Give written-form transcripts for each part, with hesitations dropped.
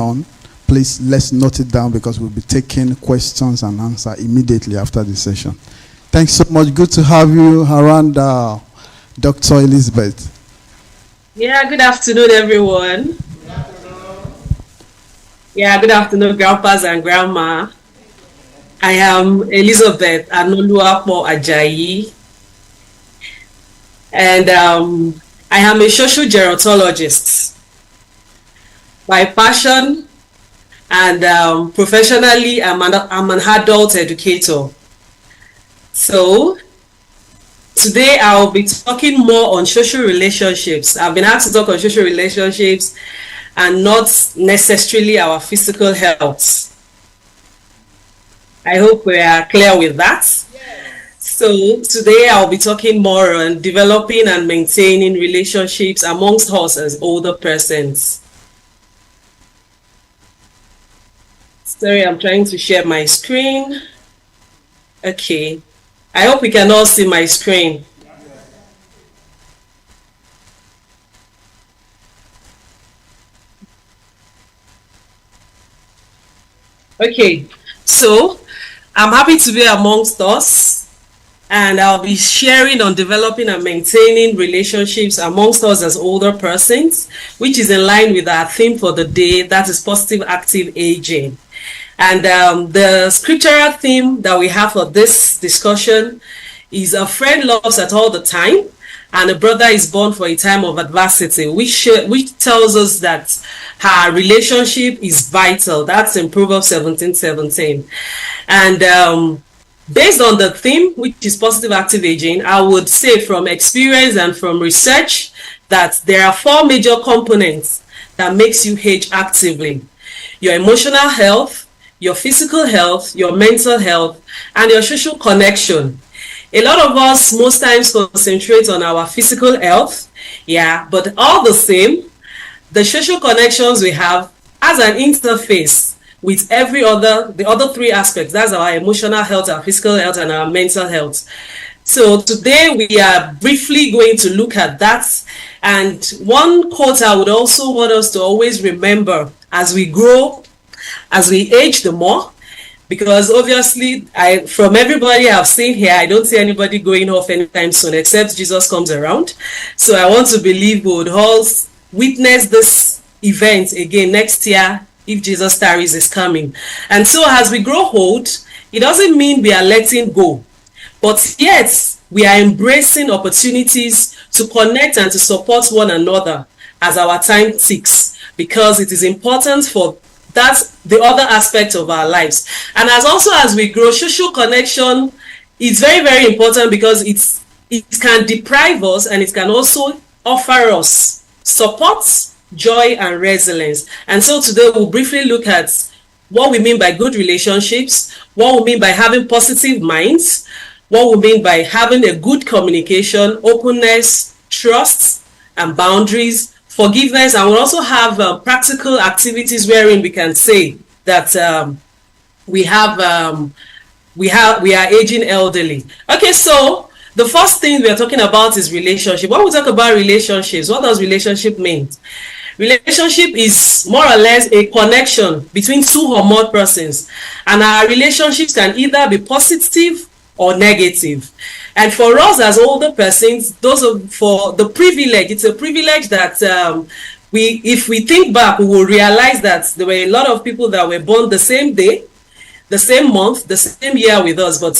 on, please let's note it down because we'll be taking questions and answer immediately after the session. Thanks so much. Good to have you around, Dr. Elizabeth. Yeah, good afternoon, everyone. Good afternoon. Yeah, good afternoon, grandpas and grandma. I am Elizabeth Anoluapo Ajayi, and I am a social gerontologist by passion, and professionally, I'm an adult educator. So today I'll be talking more on social relationships. I've been asked to talk on social relationships and not necessarily our physical health. I hope we are clear with that. Yes. So today I'll be talking more on developing and maintaining relationships amongst us as older persons. Sorry, I'm trying to share my screen. Okay. I hope we can all see my screen. Okay, so I'm happy to be amongst us, and I'll be sharing on developing and maintaining relationships amongst us as older persons, which is in line with our theme for the day, that is positive active aging. And the scriptural theme that we have for this discussion is a friend loves at all the time, and a brother is born for a time of adversity, which tells us that her relationship is vital. That's in Proverbs 17:17. And based on the theme, which is positive active aging, I would say from experience and from research that there are 4 major components that makes you age actively: your emotional health, your physical health, your mental health, and your social connection. A lot of us most times concentrate on our physical health, yeah, but all the same, the social connections we have as an interface with the other 3 aspects. That's our emotional health, our physical health, and our mental health. So today we are briefly going to look at that. And one quote I would also want us to always remember as we grow, as we age the more, because obviously from everybody I've seen here, I don't see anybody going off anytime soon except Jesus comes around. So I want to believe we would all witness this event again next year if Jesus tarries is coming. And so as we grow old, it doesn't mean we are letting go, but yet we are embracing opportunities to connect and to support one another as our time ticks, because it is important for that's the other aspect of our lives. And as we grow, social connection is very, very important, because it can deprive us and it can also offer us support, joy, and resilience. And so today we'll briefly look at what we mean by good relationships, what we mean by having positive minds, what we mean by having a good communication, openness, trust, and boundaries, forgiveness, and we'll also have practical activities wherein we can say that we are aging elderly. Okay, so the first thing we are talking about is relationship. When we talk about relationships, what does relationship mean? Relationship is more or less a connection between 2 or more persons, and our relationships can either be positive or negative. And for us as older persons, for the privilege, it's a privilege that if we think back, we will realize that there were a lot of people that were born the same day, the same month, the same year with us, but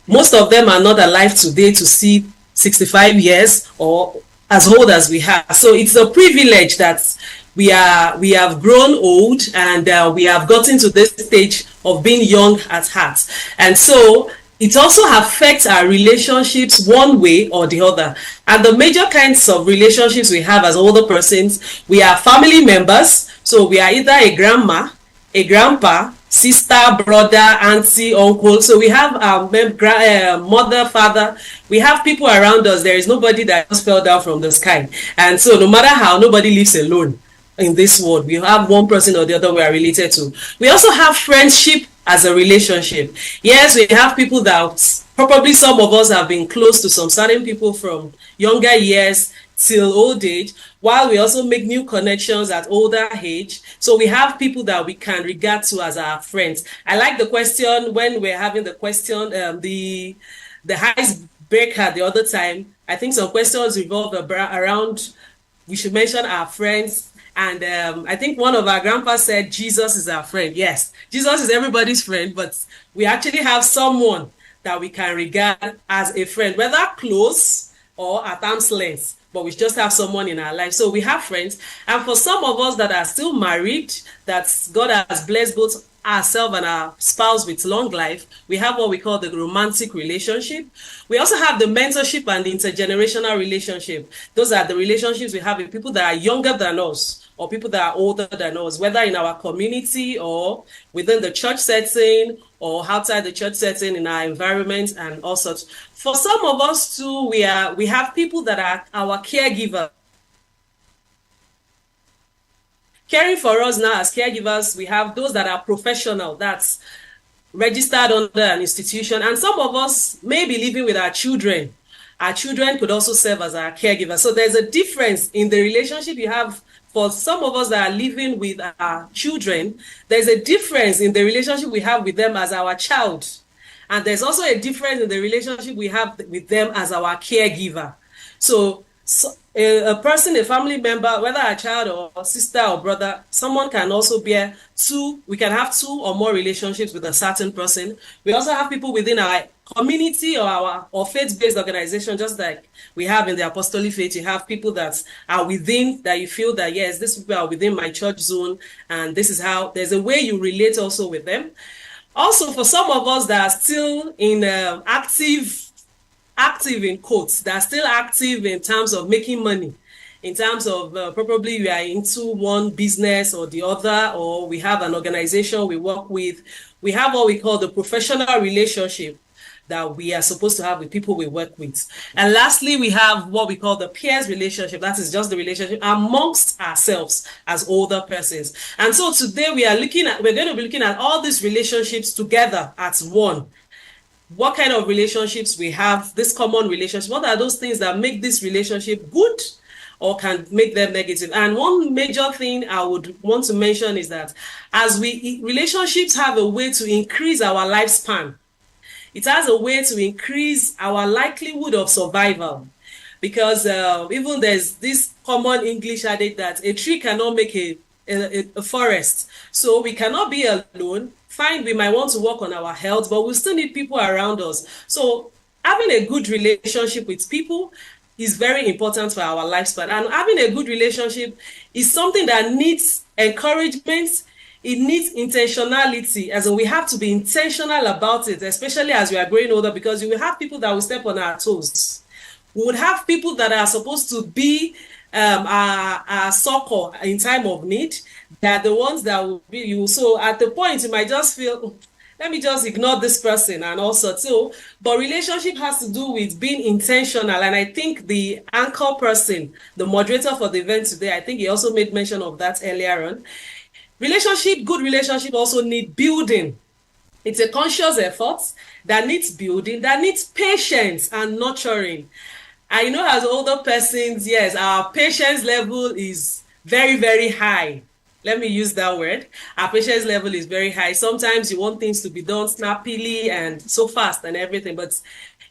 most of them are not alive today to see 65 years or as old as we have. So it's a privilege that we have grown old, and we have gotten to this stage of being young at heart. And so it also affects our relationships one way or the other. And the major kinds of relationships we have as older persons, we are family members. So we are either a grandma, a grandpa, sister, brother, auntie, uncle. So we have our mother, father. We have people around us. There is nobody that just fell down from the sky. And so no matter how, nobody lives alone in this world. We have one person or the other we are related to. We also have friendship as a relationship. Yes, we have people that probably some of us have been close to some certain people from younger years till old age, while we also make new connections at older age. So we have people that we can regard to as our friends. I like the question when we're having the question, the icebreaker the other time. I think some questions revolved around, we should mention our friends. And I think one of our grandpas said, Jesus is our friend. Yes, Jesus is everybody's friend, but we actually have someone that we can regard as a friend, whether close or at arm's length, but we just have someone in our life. So we have friends. And for some of us that are still married, that God has blessed both ourselves and our spouse with long life, we have what we call the romantic relationship. We also have the mentorship and the intergenerational relationship. Those are the relationships we have with people that are younger than us or people that are older than us, whether in our community or within the church setting or outside the church setting in our environment and all such. For some of us too, we have people that are our caregivers. Caring for us now as caregivers, we have those that are professional, that's registered under an institution. And some of us may be living with our children. Our children could also serve as our caregivers. So there's a difference in the relationship you have. For some of us that are living with our children, there's a difference in the relationship we have with them as our child. And there's also a difference in the relationship we have with them as our caregiver. So a person, a family member, whether a child or sister or brother, someone can also bear we can have two or more relationships with a certain person. We also have people within our community or faith-based organization, just like we have in the Apostolic Faith. You have people that are within, that you feel that, yes, these people are within my church zone, and this is how, there's a way you relate also with them. Also, for some of us that are still in active in quotes, that are still active in terms of making money, in terms of probably we are into one business or the other, or we have an organization we work with. We have what we call the professional relationship that we are supposed to have with people we work with. And lastly, we have what we call the peers relationship. That is just the relationship amongst ourselves as older persons. And so today we're going to be looking at all these relationships together as one. What kind of relationships we have, this common relationship, what are those things that make this relationship good or can make them negative? And one major thing I would want to mention is that relationships have a way to increase our lifespan. It has a way to increase our likelihood of survival, because even there's this common English adage that a tree cannot make a forest. So we cannot be alone. Fine, we might want to work on our health, but we still need people around us. So having a good relationship with people is very important for our lifespan. And having a good relationship is something that needs encouragement. It needs intentionality, as in we have to be intentional about it, especially as we are growing older, because you will have people that will step on our toes. We would have people that are supposed to be our succor in time of need. They are the ones that will be you. So at the point, you might just feel, let me just ignore this person and also too. But relationship has to do with being intentional. And I think the anchor person, the moderator for the event today, I think he also made mention of that earlier on. Good relationship also need building. It's a conscious effort that needs building, that needs patience and nurturing. I know as older persons, yes, our patience level is very, very high. Let me use that word. Our patience level is very high. Sometimes you want things to be done snappily and so fast and everything. But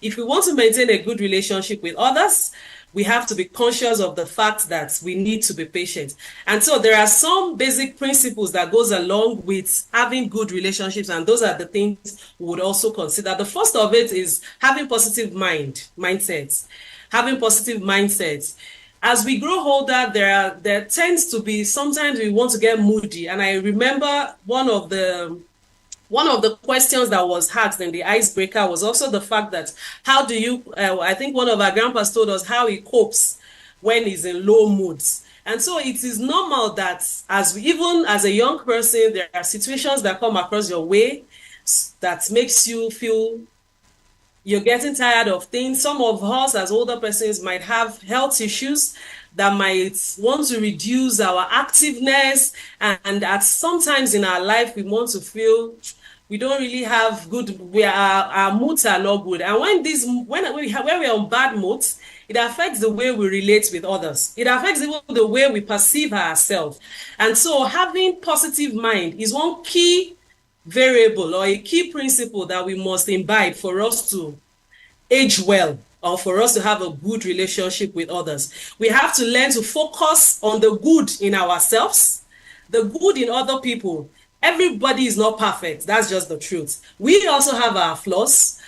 if we want to maintain a good relationship with others, we have to be conscious of the fact that we need to be patient. And so there are some basic principles that goes along with having good relationships, and those are the things we would also consider. The first of it is having positive mindsets. Having positive mindsets. As we grow older, there tends to be, sometimes we want to get moody. And I remember one of the questions that was asked in the icebreaker was also the fact that how do you, I think one of our grandpas told us how he copes when he's in low moods. And so it is normal that even as a young person, there are situations that come across your way that makes you feel you're getting tired of things. Some of us as older persons might have health issues that might want to reduce our activeness, and at sometimes in our life we want to feel we don't really have good, our moods are not good. And when we're on bad moods, It affects the way we relate with others. It affects even the way we perceive ourselves. And so having positive mind is one key variable or a key principle that we must imbibe for us to age well, or for us to have a good relationship with others. We have to learn to focus on the good in ourselves, the good in other people. Everybody is not perfect. That's just the truth. We also have our flaws.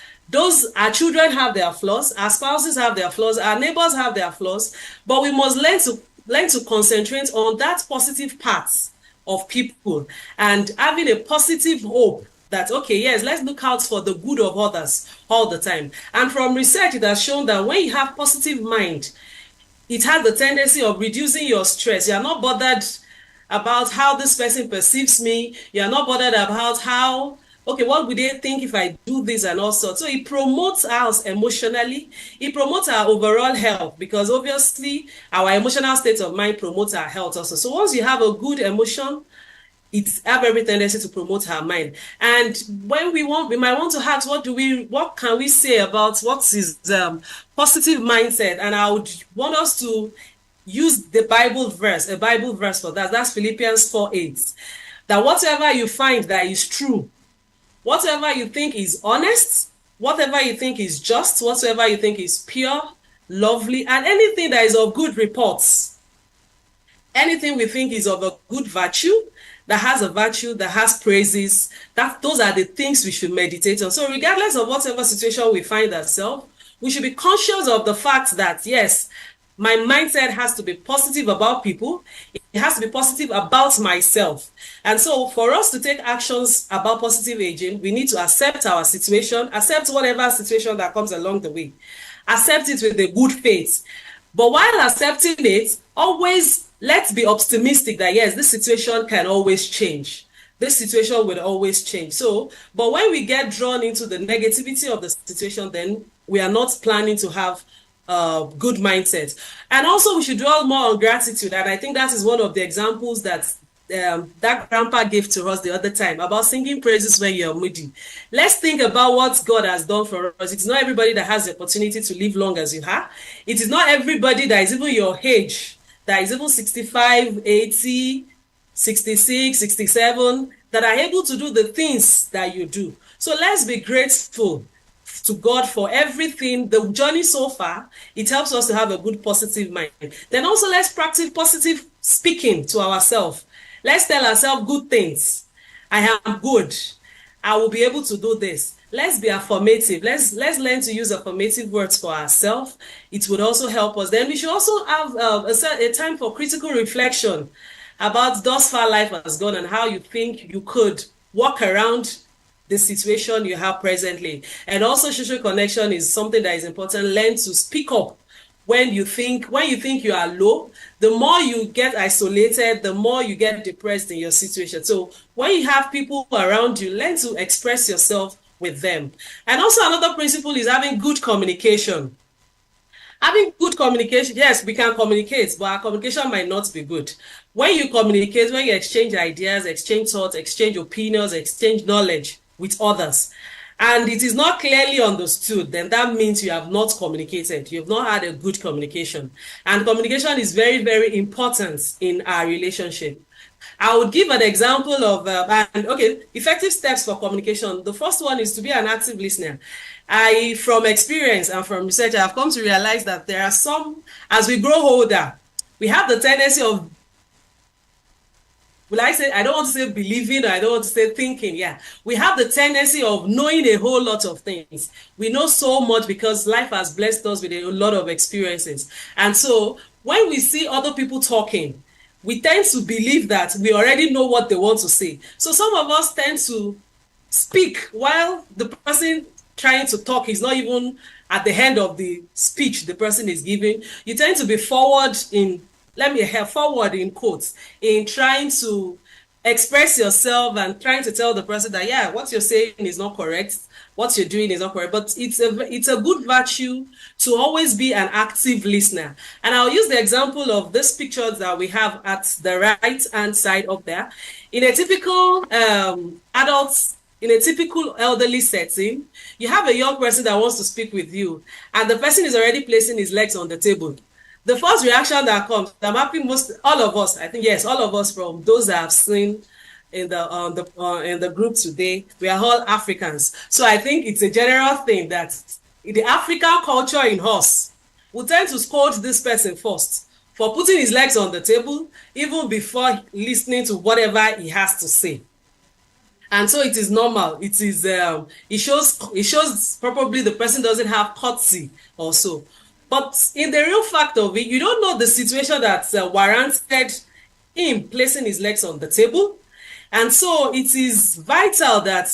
Our children have their flaws, our spouses have their flaws, our neighbors have their flaws, but we must learn to concentrate on that positive parts of people and having a positive hope that, okay, yes, let's look out for the good of others all the time. And from research, it has shown that when you have positive mind, it has the tendency of reducing your stress. You're not bothered about how this person perceives me. You're not bothered about how, okay, what would they think if I do this and all sorts. So it promotes us emotionally. It promotes our overall health, because obviously our emotional state of mind promotes our health also. So once you have a good emotion, it have every tendency to promote our mind. And when we might want to ask, what can we say about what is positive mindset? And I would want us to use a Bible verse for that. That's Philippians 4:8. That whatever you find that is true, whatever you think is honest, whatever you think is just, whatever you think is pure, lovely, and anything that is of good reports, anything we think is of a good virtue, that has a virtue, that has praises, those are the things we should meditate on. So regardless of whatever situation we find ourselves, we should be conscious of the fact that, yes, my mindset has to be positive about people. It has to be positive about myself. And so for us to take actions about positive aging, we need to accept our situation, accept whatever situation that comes along the way, accept it with a good faith. But while accepting it, always let's be optimistic that, yes, this situation can always change. This situation will always change. So, but when we get drawn into the negativity of the situation, then we are not planning to have good mindset. And also we should dwell more on gratitude. And I think that is one of the examples that that grandpa gave to us the other time about singing praises when you're moody. Let's think about what God has done for us. It's not everybody that has the opportunity to live long as you have. It is not everybody that is even your age, that is even 65, 80, 66, 67, that are able to do the things that you do. So let's be grateful to God for everything, the journey so far. It helps us to have a good positive mind. Then also let's practice positive speaking to ourselves. Let's tell ourselves good things. I am good. I will be able to do this. Let's be affirmative. Let's learn to use affirmative words for ourselves. It would also help us. Then we should also have a time for critical reflection about thus far life has gone and how you think you could walk around the situation you have presently. And also social connection is something that is important. Learn to speak up when you think you are low. The more you get isolated, the more you get depressed in your situation. So when you have people around you, learn to express yourself with them. And also another principle is having good communication. Having good communication, yes, we can communicate, but our communication might not be good. When you communicate, when you exchange ideas, exchange thoughts, exchange opinions, exchange knowledge with others, and it is not clearly understood, then that means you have not communicated. You have not had a good communication. And communication is very, very important in our relationship. I would give an example of, effective steps for communication. The first one is to be an active listener. From experience and from research, I've come to realize that there are some, as we grow older, we have the tendency of, I don't want to say believing, or I don't want to say thinking. Yeah, we have the tendency of knowing a whole lot of things. We know so much because life has blessed us with a lot of experiences. And so when we see other people talking, we tend to believe that we already know what they want to say. So some of us tend to speak while the person trying to talk is not even at the end of the speech the person is giving. You tend to be forward in quotes, in trying to express yourself and trying to tell the person that, yeah, what you're saying is not correct, what you're doing is not correct. But it's a good virtue to always be an active listener. And I'll use the example of this picture that we have at the right hand side up there. In a typical adult in a typical elderly setting, you have a young person that wants to speak with you, and the person is already placing his legs on the table. The first reaction that comes, I'm happy all of us, I think, yes, all of us from those that have seen in the group today, we are all Africans. So I think it's a general thing that in the African culture in us, we tend to scold this person first for putting his legs on the table, even before listening to whatever he has to say. And so it is normal. It shows probably the person doesn't have courtesy or so. But in the real fact of it, you don't know the situation that warranted him placing his legs on the table. And so it is vital that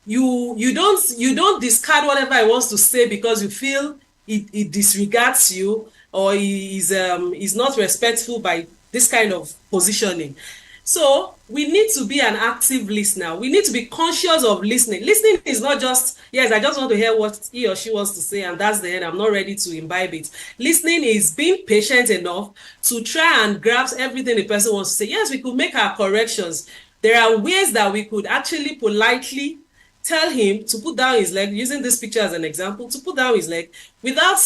you don't discard whatever he wants to say because you feel it disregards you, or is not respectful by this kind of positioning. So we need to be an active listener. We need to be conscious of listening. Listening is not just, yes, I just want to hear what he or she wants to say, and that's the end. I'm not ready to imbibe it. Listening is being patient enough to try and grasp everything the person wants to say. Yes, we could make our corrections. There are ways that we could actually politely tell him to put down his leg, using this picture as an example, to put down his leg without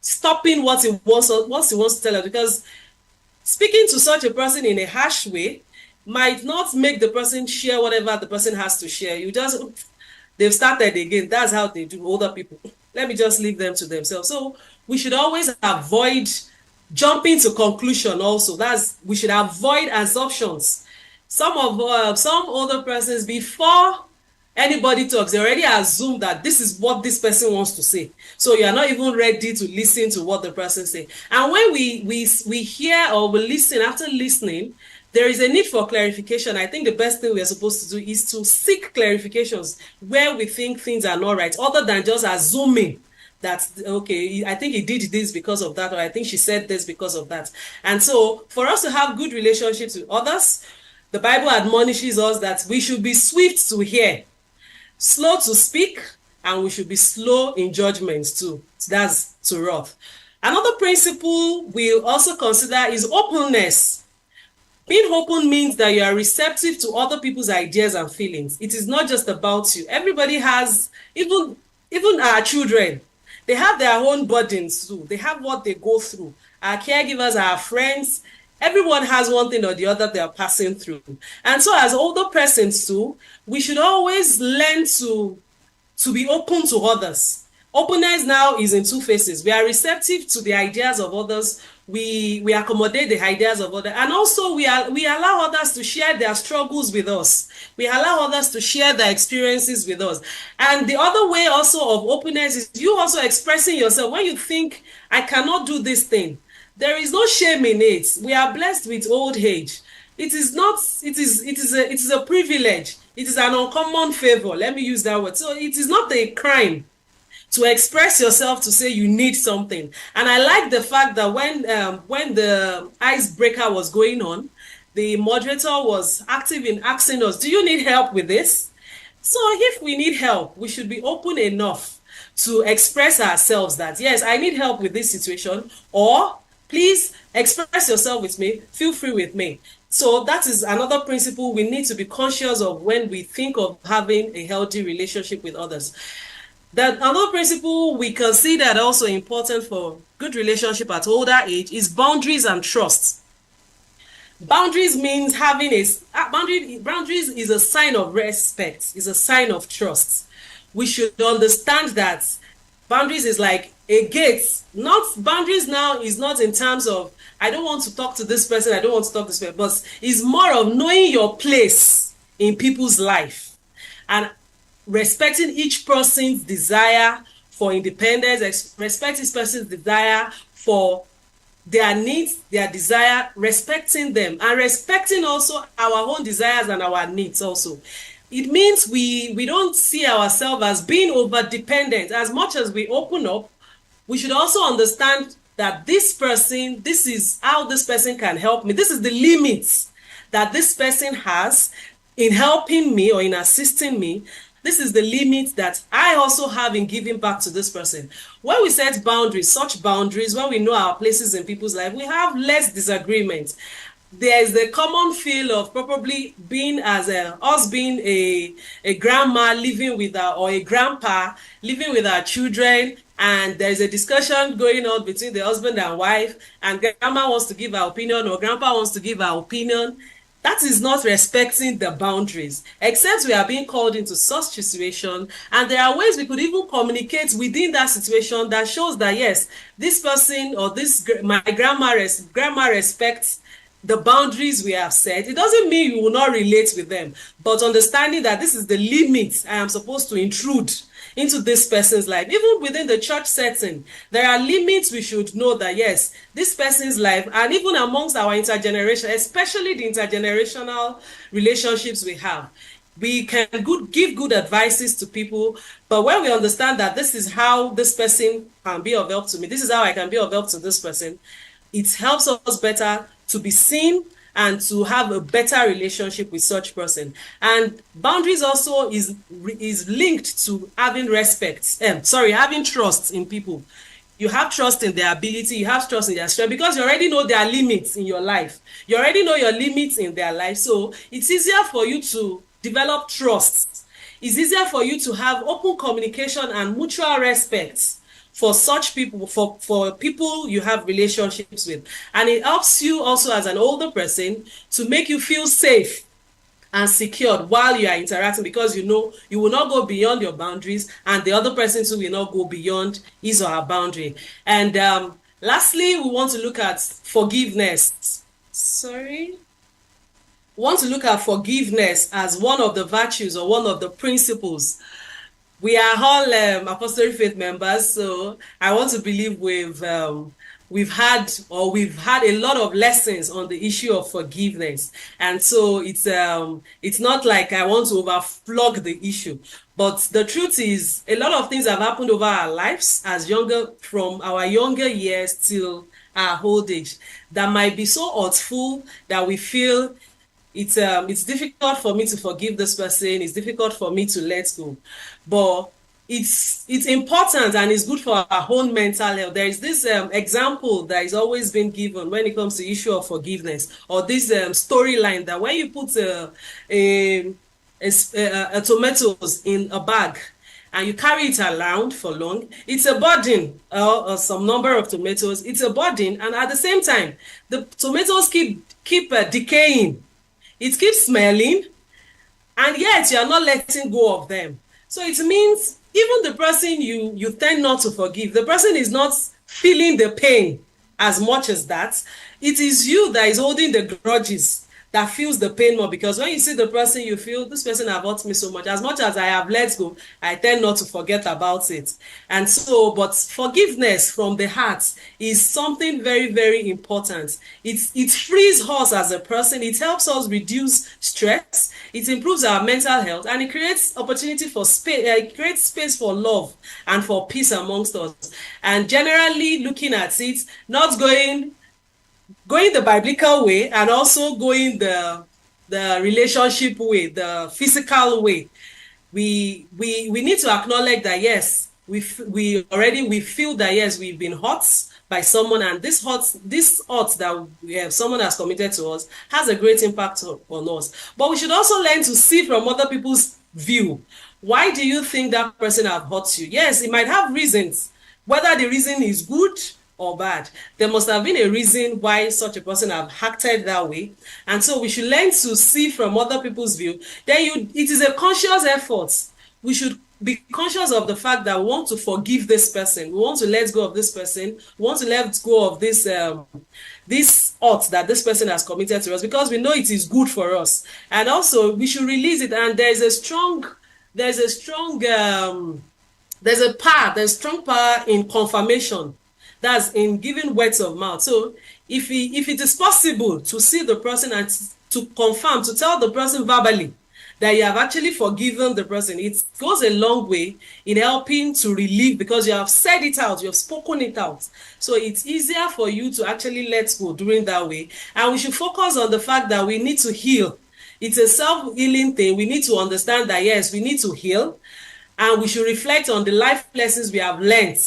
stopping what he wants to tell us, because speaking to such a person in a harsh way might not make the person share whatever the person has to share. They've started again. That's how they do, older people. Let me just leave them to themselves. So we should always avoid jumping to conclusion also. We should avoid assumptions. Some older persons, before anybody talks, they already assume that this is what this person wants to say. So you are not even ready to listen to what the person says. And when we hear or we listen, after listening, there is a need for clarification. I think the best thing we are supposed to do is to seek clarifications where we think things are not right, other than just assuming that, okay, I think he did this because of that, or I think she said this because of that. And so for us to have good relationships with others, the Bible admonishes us that we should be swift to hear, slow to speak, and we should be slow in judgment too. That's to wrath. Another principle we also consider is openness. Being open means that you are receptive to other people's ideas and feelings. It is not just about you. Everybody has, even our children, they have their own burdens too. They have what they go through. Our caregivers, our friends, everyone has one thing or the other they are passing through. And so as older persons too, we should always learn to be open to others. Openness now is in two phases. We are receptive to the ideas of others. We accommodate the ideas of others. And also we allow others to share their struggles with us. We allow others to share their experiences with us. And the other way also of openness is you also expressing yourself. When you think, I cannot do this thing, there is no shame in it. We are blessed with old age. It is a privilege. It is an uncommon favor. Let me use that word. So it is not a crime to express yourself, to say you need something. And I like the fact that when the icebreaker was going on, the moderator was active in asking us, do you need help with this? So if we need help, we should be open enough to express ourselves that, yes, I need help with this situation, or please express yourself with me, feel free with me. So that is another principle we need to be conscious of when we think of having a healthy relationship with others. That another principle we consider also important for good relationship at older age is boundaries and trust. Boundaries means boundaries is a sign of respect, is a sign of trust. We should understand that boundaries is like a gate. Boundaries now is not in terms of, I don't want to talk to this person, I don't want to talk to this person, but it's more of knowing your place in people's life and respecting each person's desire for independence, respect each person's desire for their needs, their desire, respecting them, and respecting also our own desires and our needs also. It means we don't see ourselves as being over-dependent. As much as we open up, we should also understand that this is how this person can help me. This is the limits that this person has in helping me or in assisting me. This is the limit that I also have in giving back to this person. When we set boundaries, such boundaries, when we know our places in people's life, we have less disagreement. there is the common feel of probably being us being a grandma living with our, or a grandpa living with our children, and there's a discussion going on between the husband and wife, and grandma wants to give her opinion or grandpa wants to give her opinion. That is not respecting the boundaries, except we are being called into such situation. And there are ways we could even communicate within that situation that shows that, yes, this person or my grandma respects the boundaries we have set. It doesn't mean you will not relate with them, but understanding that this is the limit I am supposed to intrude into this person's life. Even within the church setting, there are limits we should know that, yes, this person's life, and even amongst our intergeneration, especially the intergenerational relationships we have, we can give good advices to people, but when we understand that this is how this person can be of help to me, this is how I can be of help to this person, it helps us better to be seen and to have a better relationship with such person. And boundaries also is linked to having having trust in people. You have trust in their ability, you have trust in their strength, because you already know their limits in your life. You already know your limits in their life. So it's easier for you to develop trust. It's easier for you to have open communication and mutual respect for such people, for people you have relationships with. And it helps you also as an older person to make you feel safe and secured while you are interacting, because you know you will not go beyond your boundaries, and the other person too will not go beyond his or her boundary. And lastly, we want to look at forgiveness. We want to look at forgiveness as one of the virtues or one of the principles. We are all Apostolic Faith members, so I want to believe we've had a lot of lessons on the issue of forgiveness, and so it's not like I want to overflog the issue, but the truth is a lot of things have happened over our lives from our younger years till our old age that might be so hurtful that we feel it's difficult for me to forgive this person. It's difficult for me to let go, but it's important and it's good for our own mental health. There is this example that is always been given when it comes to issue of forgiveness, or this storyline that when you put tomatoes in a bag and you carry it around for long, it's a burden, or some number of tomatoes, it's a burden, and at the same time the tomatoes keep decaying. It keeps smelling, and yet you are not letting go of them. So it means even the person you tend not to forgive, the person is not feeling the pain as much as that. It is you that is holding the grudges that feels the pain more, because when you see the person, you feel this person have hurt me so much. As much as I have let go, I tend not to forget about it. And so, but forgiveness from the heart is something very, very important. It frees us as a person. It helps us reduce stress. It improves our mental health, and it creates opportunity for space. It creates space for love and for peace amongst us. And generally looking at it, not going the biblical way, and also going the relationship way, the physical way. We need to acknowledge that, yes, we feel that, yes, we've been hurt by someone, and this hurt that someone has committed to us has a great impact on us. But we should also learn to see from other people's view. Why do you think that person have hurt you? Yes, it might have reasons. Whether the reason is good or bad, there must have been a reason why such a person have acted that way. And so we should learn to see from other people's view. Then it is a conscious effort. We should be conscious of the fact that we want to forgive this person. We want to let go of this person. We want to let go of this hurt that this person has committed to us, because we know it is good for us. And also we should release it. And there's strong power in confirmation. That's in giving words of mouth. So if it is possible to see the person and to confirm, to tell the person verbally that you have actually forgiven the person, it goes a long way in helping to relieve, because you have said it out, you have spoken it out. So it's easier for you to actually let go during that way. And we should focus on the fact that we need to heal. It's a self-healing thing. We need to understand that, yes, we need to heal, and we should reflect on the life lessons we have learned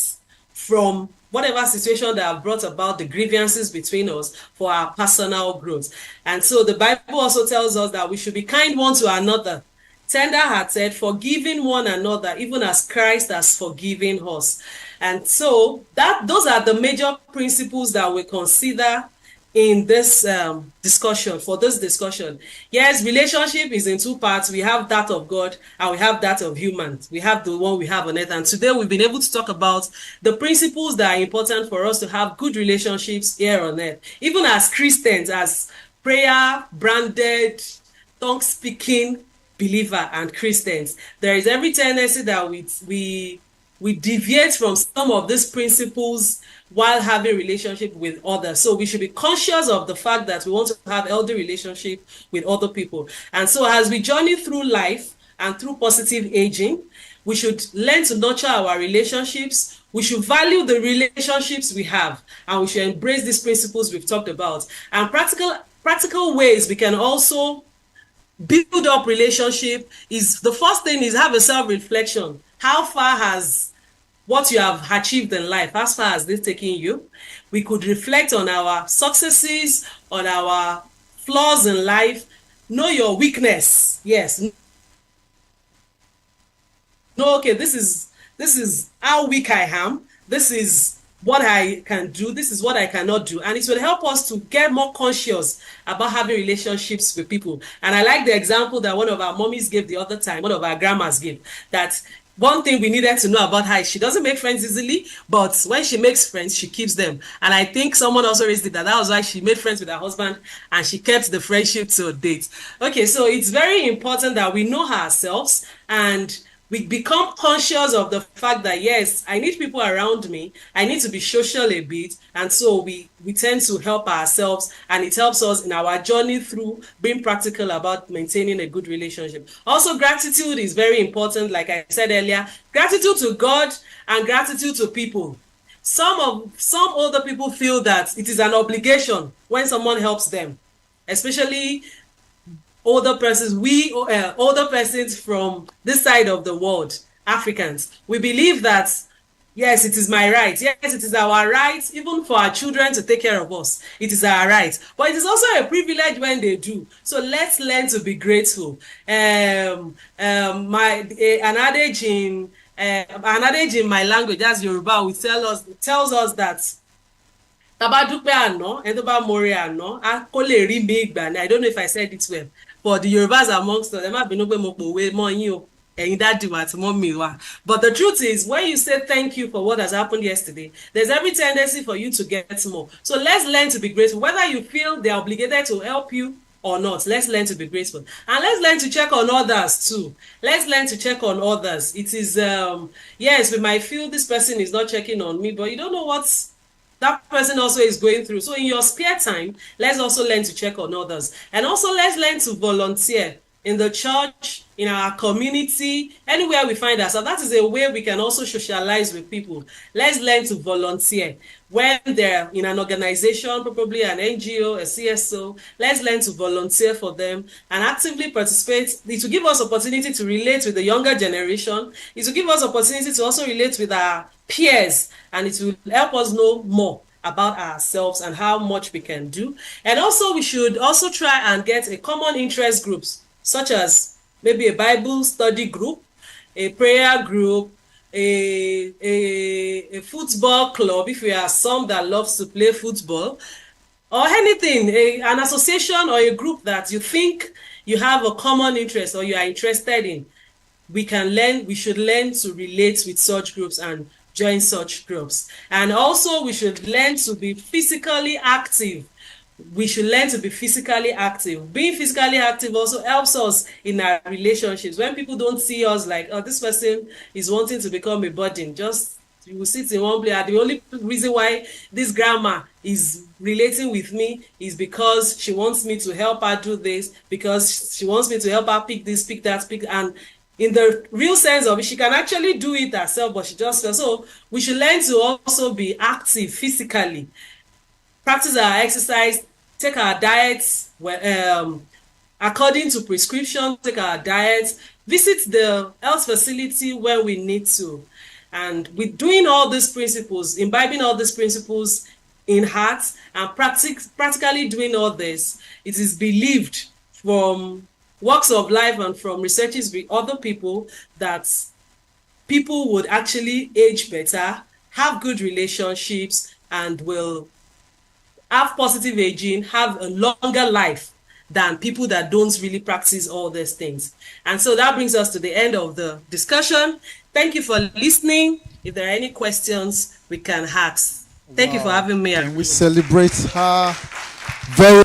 from whatever situation that have brought about the grievances between us for our personal growth. And so the Bible also tells us that we should be kind one to another, tender-hearted, forgiving one another, even as Christ has forgiven us. And so those are the major principles that we consider in this discussion, for this discussion. Yes, relationship is in two parts. We have that of God and we have that of humans. We have the one we have on earth. And today we've been able to talk about the principles that are important for us to have good relationships here on earth. Even as Christians, as prayer, branded, tongue-speaking believer and Christians, there is every tendency that we deviate from some of these principles while having relationship with others. So we should be conscious of the fact that we want to have healthy relationship with other people. And so as we journey through life and through positive aging, we should learn to nurture our relationships. We should value the relationships we have, and we should embrace these principles we've talked about. And practical ways we can also build up relationship is, the first thing is have a self-reflection. How far has what you have achieved in life, as far as this taking you? We could reflect on our successes, on our flaws in life. Know your weakness. Yes. No, okay, this is how weak I am. This is what I can do. This is what I cannot do. And it will help us to get more conscious about having relationships with people. And I like the example that one of our mommies gave the other time, one of our grandmas gave, that one thing we needed to know about her is she doesn't make friends easily, but when she makes friends, she keeps them. And I think someone also raised it that was why she made friends with her husband and she kept the friendship till date. Okay, so it's very important that we know ourselves and we become conscious of the fact that, yes, I need people around me. I need to be social a bit. And so we tend to help ourselves, and it helps us in our journey through being practical about maintaining a good relationship. Also, gratitude is very important. Like I said earlier, gratitude to God and gratitude to people. Some older people feel that it is an obligation when someone helps them, especially older persons, older persons from this side of the world, Africans. We believe that, yes, it is my right. Yes, it is our right, even for our children to take care of us. It is our right. But it is also a privilege when they do. So let's learn to be grateful. An adage in my language, that's Yoruba, tells us that I don't know if I said it well. For the Yorubas amongst us, but the truth is, when you say thank you for what has happened yesterday, there's every tendency for you to get more. So let's learn to be grateful. Whether you feel they're obligated to help you or not, let's learn to be grateful. And let's learn to check on others too. Let's learn to check on others. It is, yes, we might feel this person is not checking on me, but you don't know what's that person also is going through. So in your spare time, let's also learn to check on others. And also let's learn to volunteer in the church, in our community, anywhere we find ourselves. That is a way we can also socialize with people. Let's learn to volunteer. When they're in an organization, probably an NGO, a CSO, let's learn to volunteer for them and actively participate. It will give us opportunity to relate with the younger generation. It will give us opportunity to also relate with our peers, and it will help us know more about ourselves and how much we can do. And also we should also try and get a common interest groups, such as maybe a Bible study group, a prayer group, a football club, if we are some that loves to play football, or anything, an association or a group that you think you have a common interest or you are interested in. We should learn to relate with such groups and join such groups. And also we should learn to be physically active. We should learn to be physically active. Being physically active also helps us in our relationships. When people don't see us like, oh, this person is wanting to become a burden, just you will sit in one place. The only reason why this grandma is relating with me is because she wants me to help her do this, because she wants me to help her pick this, pick that, and in the real sense of it, she can actually do it herself, but she just feels. So we should learn to also be active physically, practice our exercise, take our diets according to prescription, take our diets, visit the health facility where we need to. And with doing all these principles, imbibing all these principles in heart and practically doing all this, it is believed from walks of life and from researches with other people that people would actually age better, have good relationships, and will have positive aging, have a longer life than people that don't really practice all these things. And so that brings us to the end of the discussion. Thank you for listening. If there are any questions, we can ask. Thank you for having me. And we celebrate her very